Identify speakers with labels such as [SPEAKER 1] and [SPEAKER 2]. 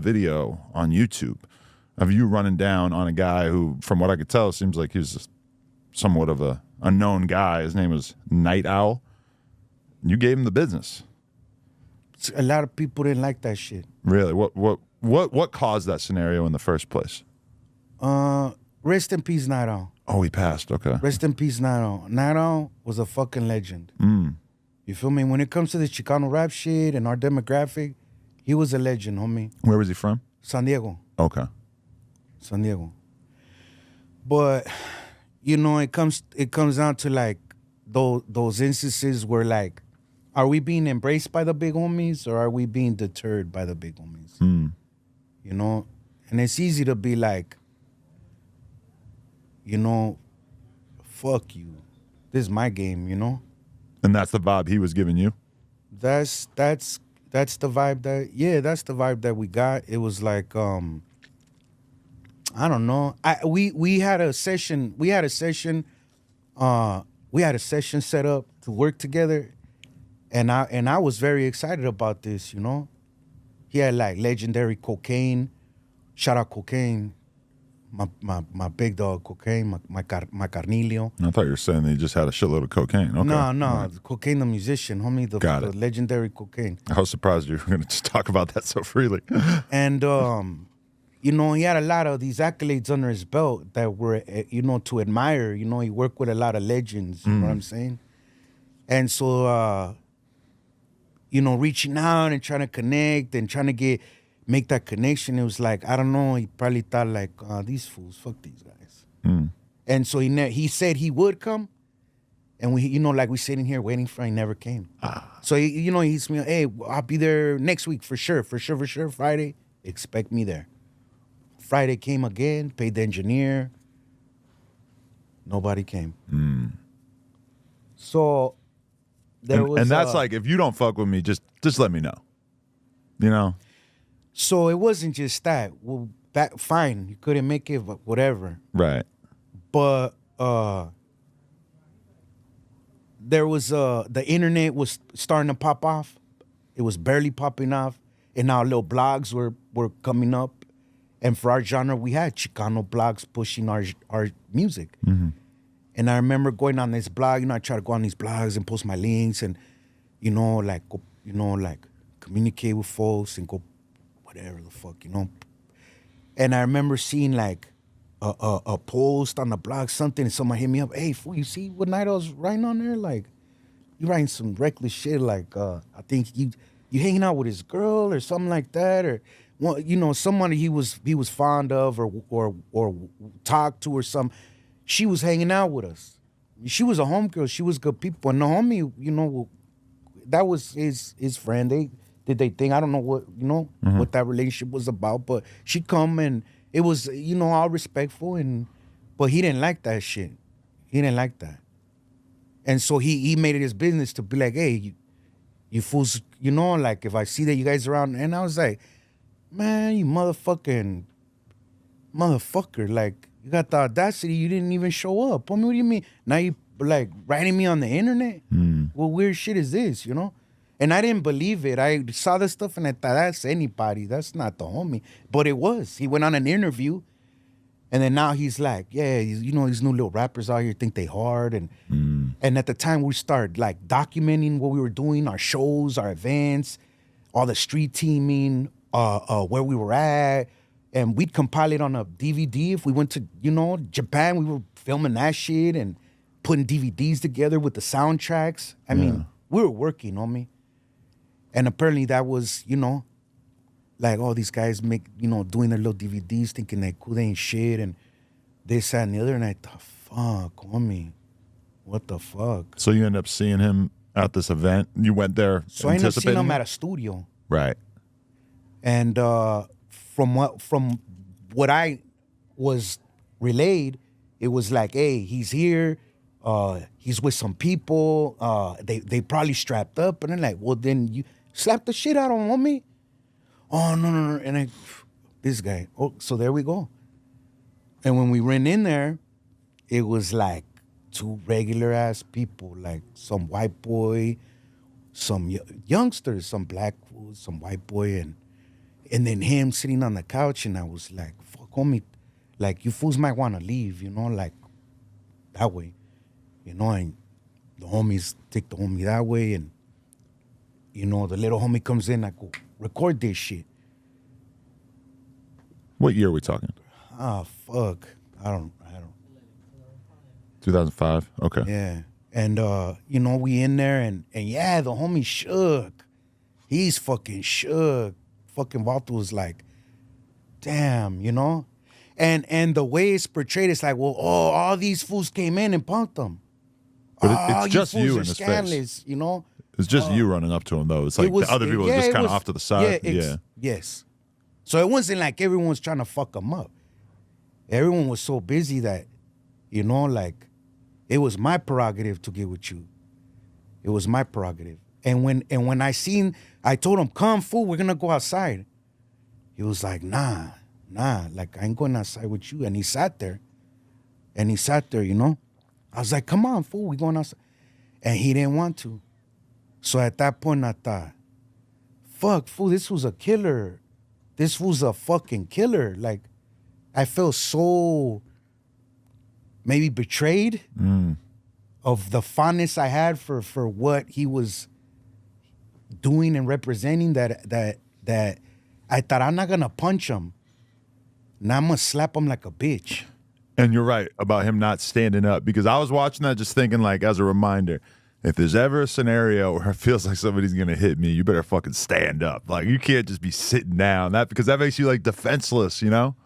[SPEAKER 1] video on YouTube of you running down on a guy who, from what I could tell, seems like he's somewhat of a known guy. His name was Knightowl. You gave him the business.
[SPEAKER 2] A lot of people didn't like that shit.
[SPEAKER 1] Really? What caused that scenario in the first place?
[SPEAKER 2] Rest in peace, Knightowl.
[SPEAKER 1] Oh, he passed. Okay.
[SPEAKER 2] Rest in peace, Knightowl. Knightowl was a fucking legend. You feel me? When it comes to the Chicano rap shit and our demographic, he was a legend, homie.
[SPEAKER 1] Where was he from?
[SPEAKER 2] San Diego.
[SPEAKER 1] Okay.
[SPEAKER 2] San Diego. But, you know, it comes down to like those instances where like, are we being embraced by the big homies or are we being deterred by the big homies? You know? And it's easy to be like, you know, fuck you. This is my game, you know?
[SPEAKER 1] And that's the vibe he was giving you?
[SPEAKER 2] That's the vibe that's the vibe that we got. It was like, I don't know. We had a session set up to work together, and I was very excited about this, you know. He had like legendary Cocaine. Shout out Cocaine. My big dog Cocaine, my Carnilio.
[SPEAKER 1] I thought you were saying that he just had a shitload of cocaine. Okay.
[SPEAKER 2] No,
[SPEAKER 1] Right.
[SPEAKER 2] Cocaine the musician, homie, the legendary Cocaine.
[SPEAKER 1] I was surprised you were going to just talk about that so freely.
[SPEAKER 2] And, you know, he had a lot of these accolades under his belt that were, you know, to admire. You know, he worked with a lot of legends, you know what I'm saying? And so, you know, reaching out and trying to connect and trying to make that connection, it was like, I don't know, he probably thought like, these fools, fuck these guys. And so he said he would come, and we, you know, like we sitting here waiting for him, he never came. So, you know, he's me, hey, I'll be there next week for sure, Friday, expect me there. Friday came again, paid the engineer, nobody came. So,
[SPEAKER 1] and that's like, if you don't fuck with me, just let me know, you know?
[SPEAKER 2] So it wasn't just that. Well, that fine, you couldn't make it, but whatever.
[SPEAKER 1] Right.
[SPEAKER 2] But there was the internet was starting to pop off. It was barely popping off, and now little blogs were coming up. And for our genre, we had Chicano blogs pushing our music. And I remember going on this blog. You know, I try to go on these blogs and post my links, and you know, like communicate with folks and go. Whatever the fuck, you know. And I remember seeing like a post on the blog, something, and someone hit me up, hey, fool, you see what Knighttow's writing on there? Like, you writing some reckless shit, like, I think you hanging out with his girl or something like that, or, well, you know, someone he was fond of or talked to or something. She was hanging out with us. She was a homegirl. She was good people. And the homie, you know, that was his friend. They did they thing. I don't know what, you know, what that relationship was about, but she come and it was, you know, all respectful, but he didn't like that shit. He didn't like that. And so he made it his business to be like, hey, you fools, you know, like if I see that you guys around, and I was like, man, you motherfucker, like you got the audacity, you didn't even show up. I mean, what do you mean? Now you like writing me on the internet? What weird shit is this, you know? And I didn't believe it. I saw this stuff and I thought, that's anybody. That's not the homie. But it was. He went on an interview, and then now he's like, yeah, you know, these new little rappers out here think they hard. And at the time we started like documenting what we were doing, our shows, our events, all the street teaming, where we were at. And we'd compile it on a DVD. If we went to, you know, Japan, we were filming that shit and putting DVDs together with the soundtracks. I mean, we were working, homie. And apparently that was, you know, like, oh, these guys make, you know, doing their little DVDs thinking they cool, they ain't shit, and this, that, and the other. And I thought, fuck, homie, what the fuck?
[SPEAKER 1] So you end up seeing him at this event? You went there
[SPEAKER 2] So I ended up seeing him at a studio.
[SPEAKER 1] Right.
[SPEAKER 2] And from what I was relayed, it was like, hey, he's here. He's with some people. They probably strapped up. And I'm like, well, then you slap the shit out of him, homie. Oh, no. And this guy. Oh, so there we go. And when we ran in there, it was like two regular ass people, like some white boy, some youngsters, some black fool, some white boy, and And then him sitting on the couch, and I was like, fuck, homie, like, you fools might want to leave, you know, like, that way, you know, and the homies take the homie that way, and, you know, the little homie comes in, I go, record this shit.
[SPEAKER 1] What year are we talking?
[SPEAKER 2] Ah, fuck, I don't.
[SPEAKER 1] 2005. Okay.
[SPEAKER 2] Yeah. And, you know, we in there, and yeah, the homie shook. He's fucking shook. Fucking Walter was like, damn, you know? And the way it's portrayed, it's like, well, all these fools came in and punked them.
[SPEAKER 1] But it's just
[SPEAKER 2] fools
[SPEAKER 1] you
[SPEAKER 2] are
[SPEAKER 1] in his
[SPEAKER 2] scandalous,
[SPEAKER 1] face.
[SPEAKER 2] You know?
[SPEAKER 1] It's just you running up to him, though. It's like the other people are just kind of off to the side.
[SPEAKER 2] Yes. So it wasn't like everyone was trying to fuck him up. Everyone was so busy that, you know, like, it was my prerogative to get with you. It was my prerogative. And when I told him, come, fool, we're going to go outside. He was like, nah, like, I ain't going outside with you. And he sat there, you know. I was like, come on, fool, we going outside. And he didn't want to. So at that point, I thought, fuck, fool, this was a killer. This was a fucking killer. Like, I felt so maybe betrayed of the fondness I had for what he was doing and representing, that I thought, I'm not gonna punch him. Now I'm gonna slap him like a bitch.
[SPEAKER 1] And you're right about him not standing up, because I was watching that just thinking, like, as a reminder, if there's ever a scenario where it feels like somebody's gonna hit me, you better fucking stand up. Like, you can't just be sitting down, because that makes you like defenseless, you know?